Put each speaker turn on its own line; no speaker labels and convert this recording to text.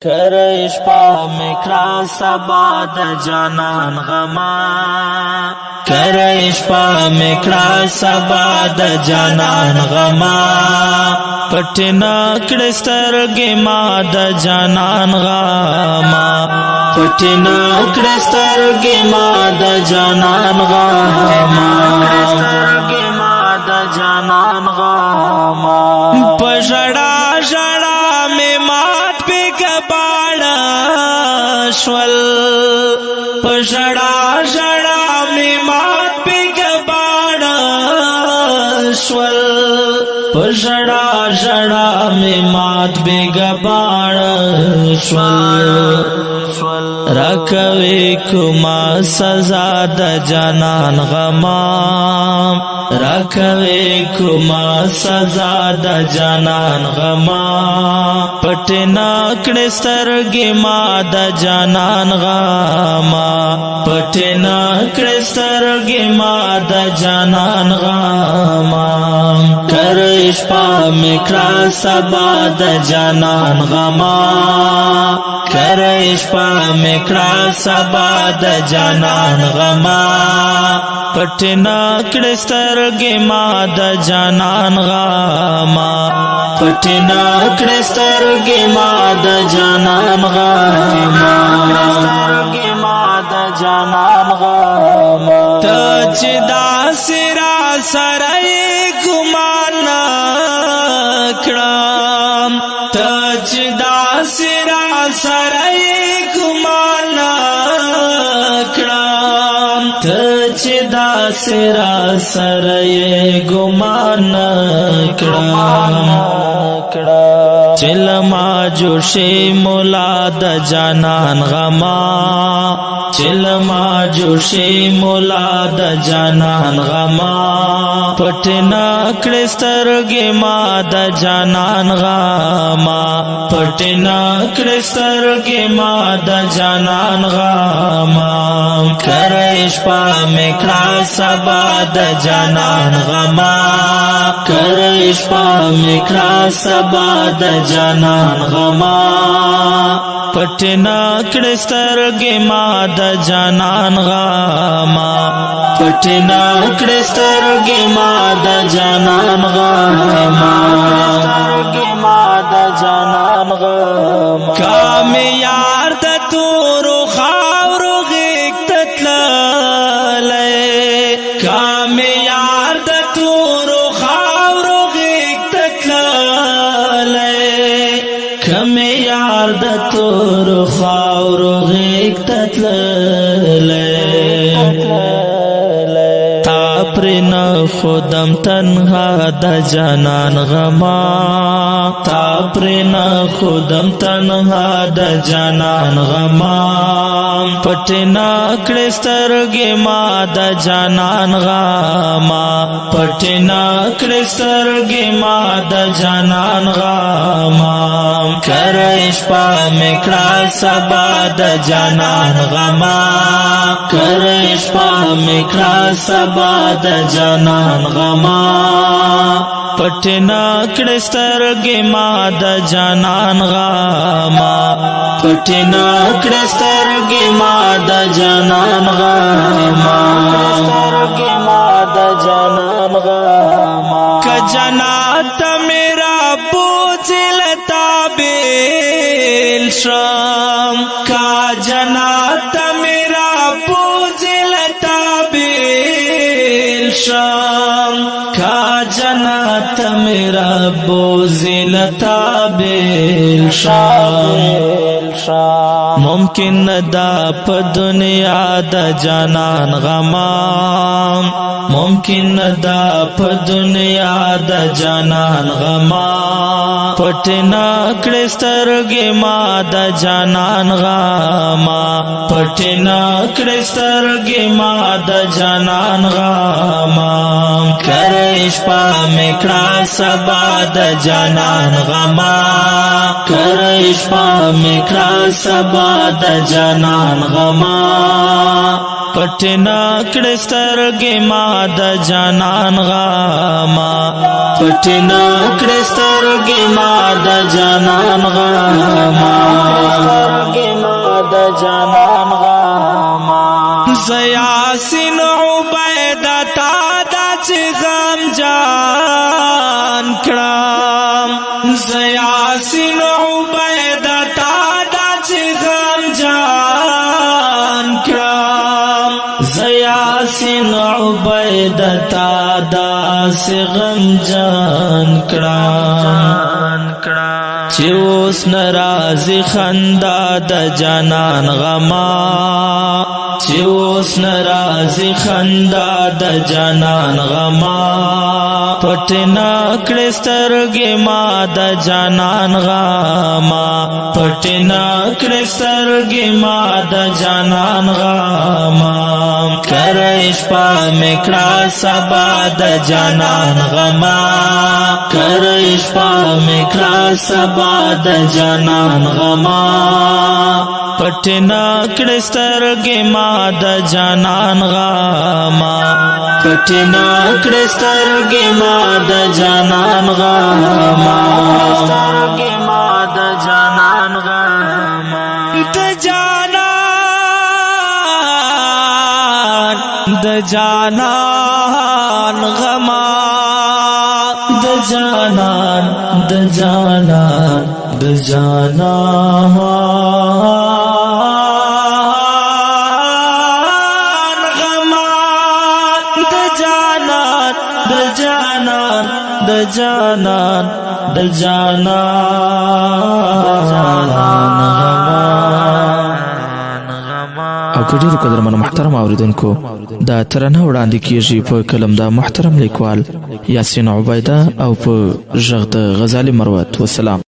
کرے شپا میں کړه سبا د جانان غما کرے شپا میں کړه سبا د جانان غما پټنا کړه سترګې ما د جانان غما پټنا کړه سترګې ما د جانان غما سترګې ما د جانان غما پژړا ژړا میں مات پہ کباڑا شول پژړا ژړا میں مات پہ کباڑا شول پژړا ژړا میں مات پہ کباڑا شول رکوي کوما سزا د جانان غما رکوي کوما سزا د جانان غما پټنا کړه سترګې ما د جانان غما پټنا کړه سترګې ما د جانان غما کرے شپا میں کړه سبا د جانان غما کرے شپا میں کړه سبا د جانان غما پټنا کړه سترګې ما د جانان غما پټنا کړه سترګې ما د جانان غما سترګې ما د جانان غما ته چې داسې را سره ګمان کړم ته چې داسې را سره ګمان کړم ته چې داسې را سره ګمان کړم چلما جوشي مولا د جانان غما چلما جوشي مولا د جانان غما پټنا کړه سترګې ما د جانان غما پټنا کړه سترګې ما د جانان غما کرے شپا میں کړه سبا د جانان غما کرے شپا میں کړه سبا د جانان غما پټنا کړه سترګې ما د جانان غما پټنا کړه سترګې ما د جانان غما سترګې ما د جانان غما کام یار د تورو خاورو غېږ ته تللی کام یار د تورو خاورو غېږ ته تللی کم یار د تورو خاورو غېږ ته تللی پرنا خودم تنها د جانان غما تا پرنا خودم تنها د جانان غما پټنا کړه سترګې ما د جانان غما پټنا کړه سترګې ما د جانان غما کرے شپا میں کړه سبا د جانان غما کرے شپا میں کړه سبا د جانان غما پټنا کړه سترګې ما د جانان غما پټنا کړه سترګې ما د جانان غما سترګې ما د جانان غما ک جنات میرا بوزلتا بیل شام کا جنات میرا بوزلتا بیل شام کا جنات میرا بوزلتا بیل شام ممکن دا په دنیا د جانان غما ممکن دا په دنیا د جانان غما پټنا کړه سترګې ما د جانان غما پټنا کړه سترګې ما د جانان غما کرے شپا میں کړه سبا د جانان غما کرے شپا میں کړه سبا د جانان غما پټنا کړه سترګې ما د جانان غما پټنا کړه سترګې ما د جانان غما د جانان غما زیاسین عبیده تا دا چې غم جان کړم زیاسین عبیده تا دا چې غم جان کړم زیاسین عبیده تا دا چې غم جان کړم چې اوس ناراضي خندا د جانان غما چې اوس ناراضي خندا د جانان غما پټ نه کړې سترګې ما د جانان غما پټ نه کړې سترګې ما د جانان غما کرے شپه مې کړه سبا د جانان غما کرے شپه مې کړه سبا د جانان غما پټ نه کړې سترګې ما د جانان غما پټ نه کړې سترګې ما د جانان غما سترګې ما د جانان غما د جانان غما د جانان د جانان د جانان غما د جانان د جانان د جانان د جانان
او که ډیرو قدرمنو محترم اوریدونکو دا ترانه وړاندې کیږي په کلم د محترم لیکوال یاسین عبیده او په غږ د غزالی مروت. والسلام.